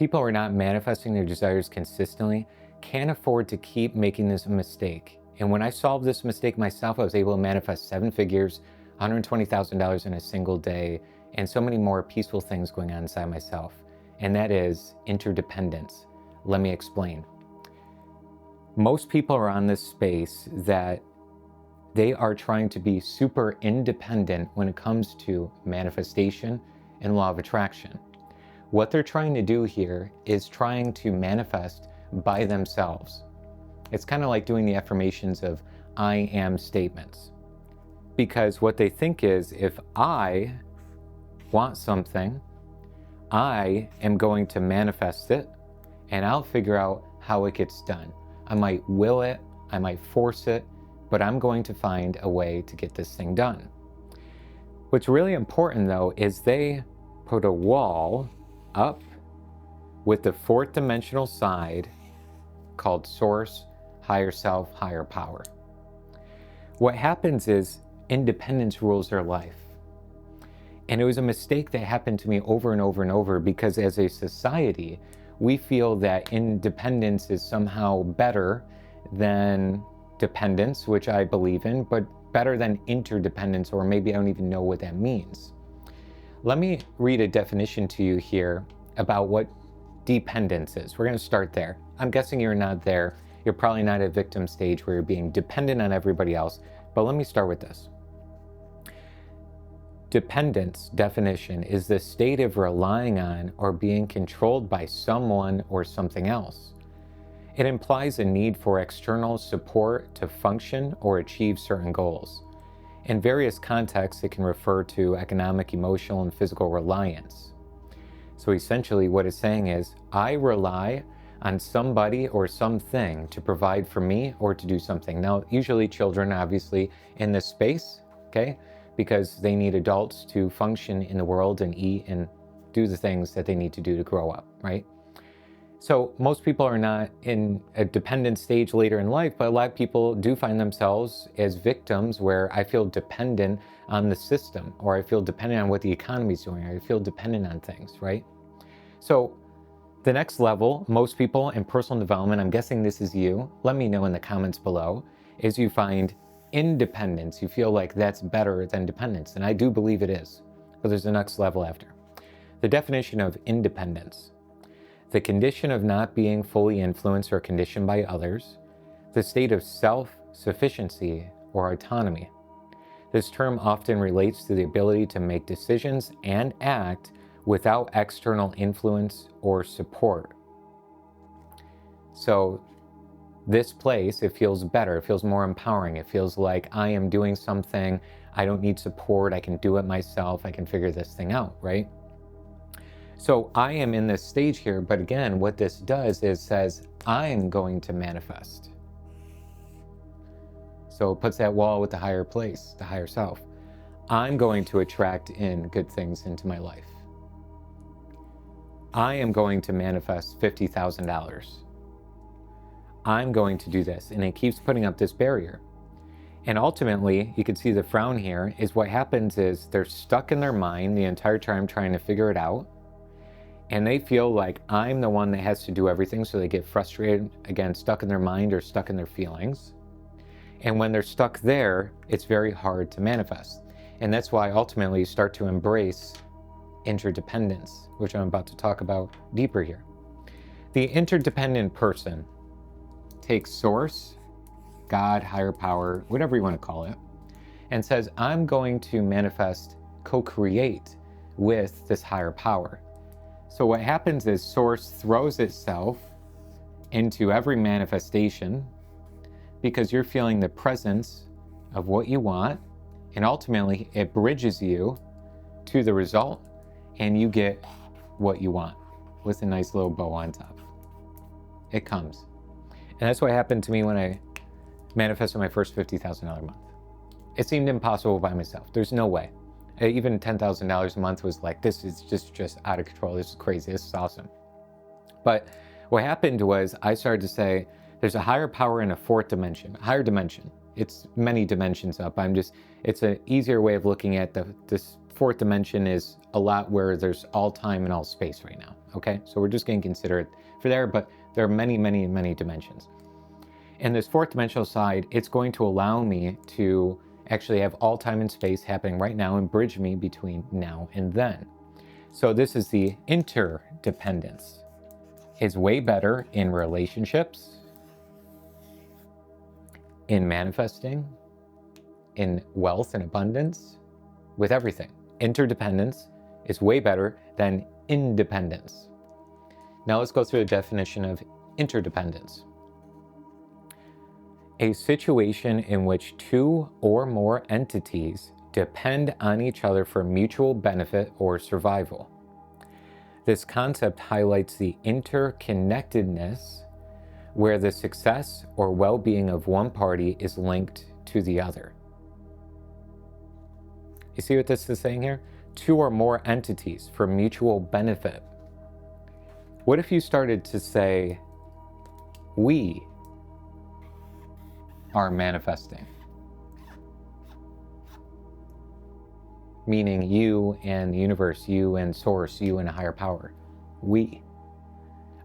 people who are not manifesting their desires consistently can't afford to keep making this mistake. And when I solved this mistake myself, I was able to manifest 7 figures, $120,000 in a single day, and so many more peaceful things going on inside myself. And that is interdependence. Let me explain. Most people are on this space that they are trying to be super independent when it comes to manifestation and law of attraction. What they're trying to do here is trying to manifest by themselves. It's kind of like doing the affirmations of I am statements. Because what they think is, if I want something, I am going to manifest it, and I'll figure out how it gets done. I might will it, I might force it, but I'm going to find a way to get this thing done. What's really important though is they put a wall up with the 4th dimensional side called source, higher self, higher power. What happens is independence rules their life. And it was a mistake that happened to me over and over and over, because as a society, we feel that independence is somehow better than dependence, which I believe in, but better than interdependence, or maybe I don't even know what that means. Let me read a definition to you here about what dependence is. We're going to start there. I'm guessing you're not there. You're probably not at victim stage where you're being dependent on everybody else, but let me start with this. Dependence definition is the state of relying on or being controlled by someone or something else. It implies a need for external support to function or achieve certain goals. In various contexts, it can refer to economic, emotional, and physical reliance. So essentially what it's saying is, I rely on somebody or something to provide for me or to do something. Now, usually children, obviously, in this space, okay? Because they need adults to function in the world and eat and do the things that they need to do to grow up, right? So most people are not in a dependent stage later in life, but a lot of people do find themselves as victims where I feel dependent on the system, or I feel dependent on what the economy is doing, or I feel dependent on things, right? So the next level, most people in personal development, I'm guessing this is you, let me know in the comments below, is you find independence. You feel like that's better than dependence, and I do believe it is, but there's the next level after. The definition of independence: the condition of not being fully influenced or conditioned by others, the state of self-sufficiency or autonomy. This term often relates to the ability to make decisions and act without external influence or support. So this place, it feels better, it feels more empowering, it feels like I am doing something, I don't need support, I can do it myself, I can figure this thing out, right? So I am in this stage here, but again, what this does is says, I'm going to manifest. So it puts that wall with the higher place, the higher self. I'm going to attract in good things into my life. I am going to manifest $50,000. I'm going to do this. And it keeps putting up this barrier. And ultimately, you can see the frown here, is what happens is they're stuck in their mind the entire time trying to figure it out. And they feel like I'm the one that has to do everything, so they get frustrated, again, stuck in their mind or stuck in their feelings. And when they're stuck there, it's very hard to manifest. And that's why ultimately you start to embrace interdependence, which I'm about to talk about deeper here. The interdependent person takes source, God, higher power, whatever you want to call it, and says, I'm going to manifest, co-create with this higher power. So what happens is source throws itself into every manifestation because you're feeling the presence of what you want, and ultimately it bridges you to the result, and you get what you want with a nice little bow on top. It comes. And that's what happened to me when I manifested my first $50,000 month. It seemed impossible by myself. There's no way. Even $10,000 a month was like, this is just out of control. This is crazy. This is awesome. But what happened was I started to say, there's a higher power in a 4th dimension, a higher dimension. It's many dimensions up. It's an easier way of looking at this 4th dimension is a lot where there's all time and all space right now. okay? So we're just going to consider it for there, but there are many, many, many dimensions. And this fourth dimensional side, it's going to allow me to actually have all time and space happening right now and bridge me between now and then. So this is the interdependence. It's way better in relationships, in manifesting, in wealth and abundance, with everything. Interdependence is way better than independence. Now let's go through the definition of interdependence. A situation in which two or more entities depend on each other for mutual benefit or survival. This concept highlights the interconnectedness where the success or well-being of one party is linked to the other. You see what this is saying here? Two or more entities for mutual benefit. What if you started to say, we are manifesting? Meaning you and the universe, you and source, you and a higher power. We.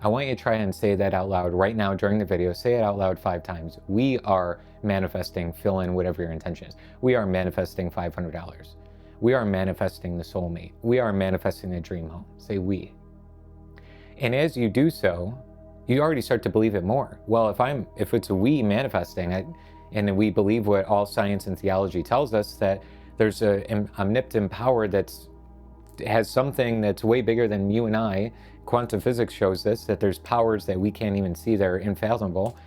I want you to try and say that out loud right now during the video. Say it out loud 5 times. We are manifesting, fill in whatever your intention is. We are manifesting $500. We are manifesting the soulmate. We are manifesting the dream home. Say we. And as you do so, you already start to believe it more. Well, if it's we manifesting, and we believe what all science and theology tells us, that there's an omnipotent power that has something that's way bigger than you and I. Quantum physics shows this, that there's powers that we can't even see that are unfathomable.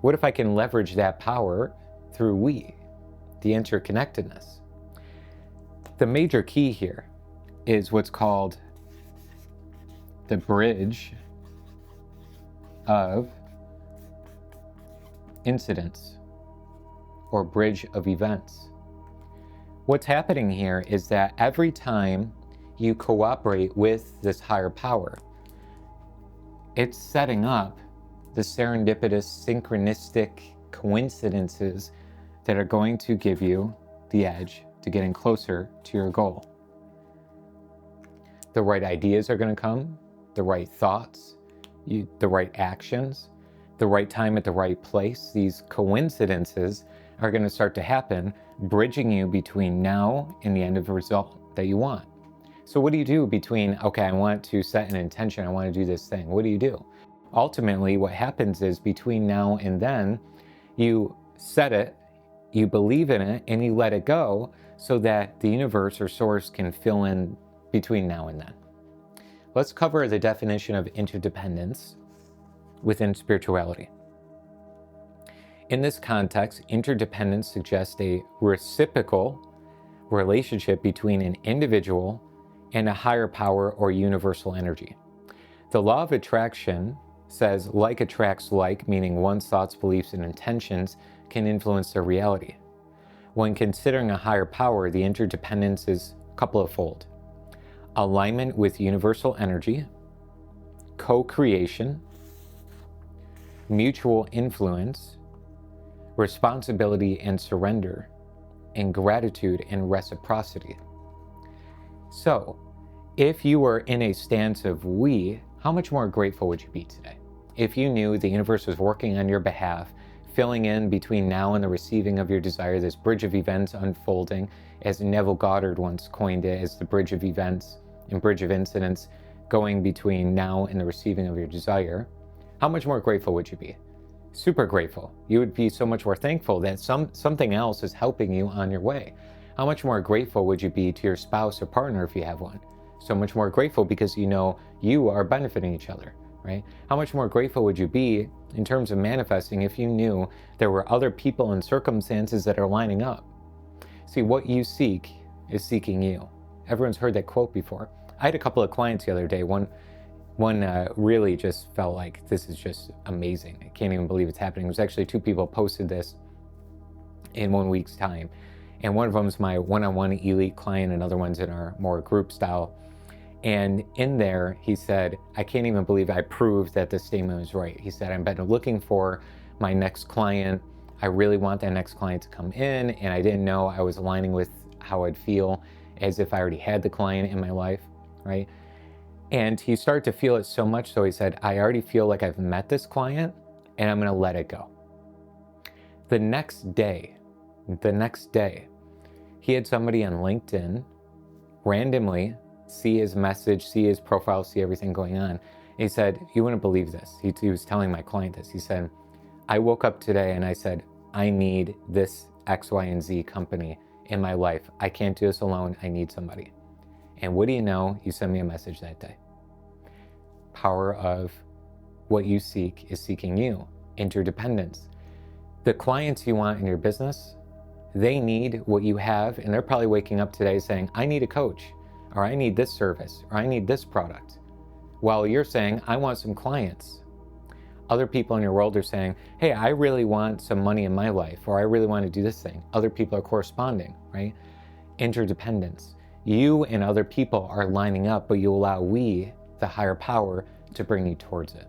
What if I can leverage that power through we, the interconnectedness? The major key here is what's called the bridge of incidents or bridge of events. What's happening here is that every time you cooperate with this higher power, it's setting up the serendipitous, synchronistic coincidences that are going to give you the edge to getting closer to your goal. The right ideas are going to come, the right thoughts, the right actions, the right time at the right place. These coincidences are going to start to happen, bridging you between now and the end of the result that you want. So what do you do between, okay, I want to set an intention, I want to do this thing. What do? Ultimately, what happens is between now and then, you set it, you believe in it, and you let it go so that the universe or source can fill in between now and then. Let's cover the definition of interdependence within spirituality. In this context, interdependence suggests a reciprocal relationship between an individual and a higher power or universal energy. The law of attraction says like attracts like, meaning one's thoughts, beliefs, and intentions can influence their reality. When considering a higher power, the interdependence is a couple of fold. Alignment with universal energy, co-creation, mutual influence, responsibility and surrender, and gratitude and reciprocity. So, if you were in a stance of we, how much more grateful would you be today? If you knew the universe was working on your behalf, filling in between now and the receiving of your desire, this bridge of events unfolding, as Neville Goddard once coined it, as the bridge of events and bridge of incidents going between now and the receiving of your desire, how much more grateful would you be? Super grateful. You would be so much more thankful that something else is helping you on your way. How much more grateful would you be to your spouse or partner if you have one? So much more grateful because you know you are benefiting each other, right? How much more grateful would you be in terms of manifesting if you knew there were other people and circumstances that are lining up? See, what you seek is seeking you. Everyone's heard that quote before. I had a couple of clients the other day. One really just felt like this is just amazing. I can't even believe it's happening. It was actually 2 people posted this in 1 week's time. And one of them is my one-on-one elite client, another one's in our more group style. And in there, he said, I can't even believe I proved that this statement was right. He said, I've been looking for my next client. I really want that next client to come in, and I didn't know I was aligning with how I'd feel as if I already had the client in my life, right? And he started to feel it so much so he said, I already feel like I've met this client and I'm going to let it go. The next day, he had somebody on LinkedIn randomly see his message, see his profile, see everything going on. And he said, you wouldn't believe this. He was telling my client this. He said, I woke up today and I said, I need this X, Y, and Z company in my life. I can't do this alone. I need somebody. And what do you know? He sent me a message that day. Power of what you seek is seeking you. Interdependence. The clients you want in your business, they need what you have, and they're probably waking up today saying, I need a coach, or I need this service, or I need this product. While you're saying, I want some clients. Other people in your world are saying, hey, I really want some money in my life, or I really want to do this thing. Other people are corresponding, right? Interdependence. You and other people are lining up, but you allow we, the higher power, to bring you towards it.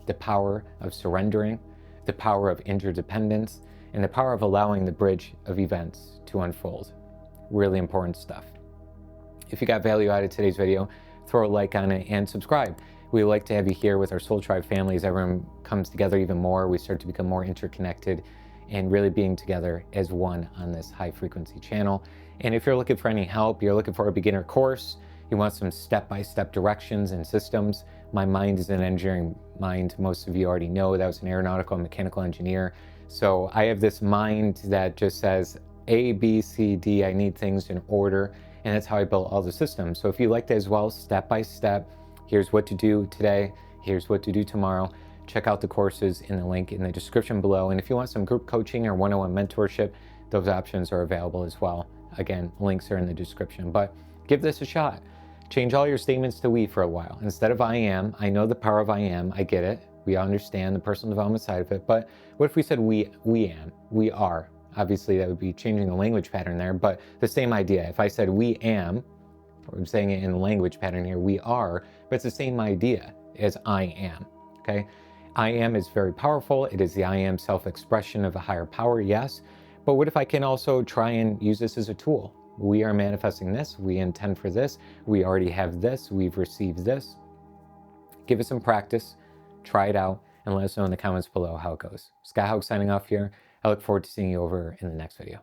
The power of surrendering, the power of interdependence, and the power of allowing the bridge of events to unfold. Really important stuff. If you got value out of today's video, throw a like on it and subscribe. We would like to have you here with our Soul Tribe family as everyone comes together even more. We start to become more interconnected and really being together as one on this high frequency channel. And if you're looking for any help, you're looking for a beginner course, you want some step-by-step directions and systems, my mind is an engineering mind. Most of you already know that I was an aeronautical and mechanical engineer. So I have this mind that just says A, B, C, D, I need things in order. And that's how I built all the systems. So if you like that as well, step by step, here's what to do today, here's what to do tomorrow. Check out the courses in the link in the description below. And if you want some group coaching or one-on-one mentorship, those options are available as well. Again, links are in the description, but give this a shot. Change all your statements to we for a while. Instead of I am, I know the power of I am, I get it. We understand the personal development side of it, but what if we said we am, we are? Obviously that would be changing the language pattern there, but the same idea. If I said we am, or I'm saying it in the language pattern here, we are, but it's the same idea as I am, okay? I am is very powerful. It is the I am self-expression of a higher power, yes. But what if I can also try and use this as a tool? We are manifesting this, we intend for this, we already have this, we've received this. Give it some practice, try it out, and let us know in the comments below how it goes. Scott Haug signing off here. I look forward to seeing you over in the next video.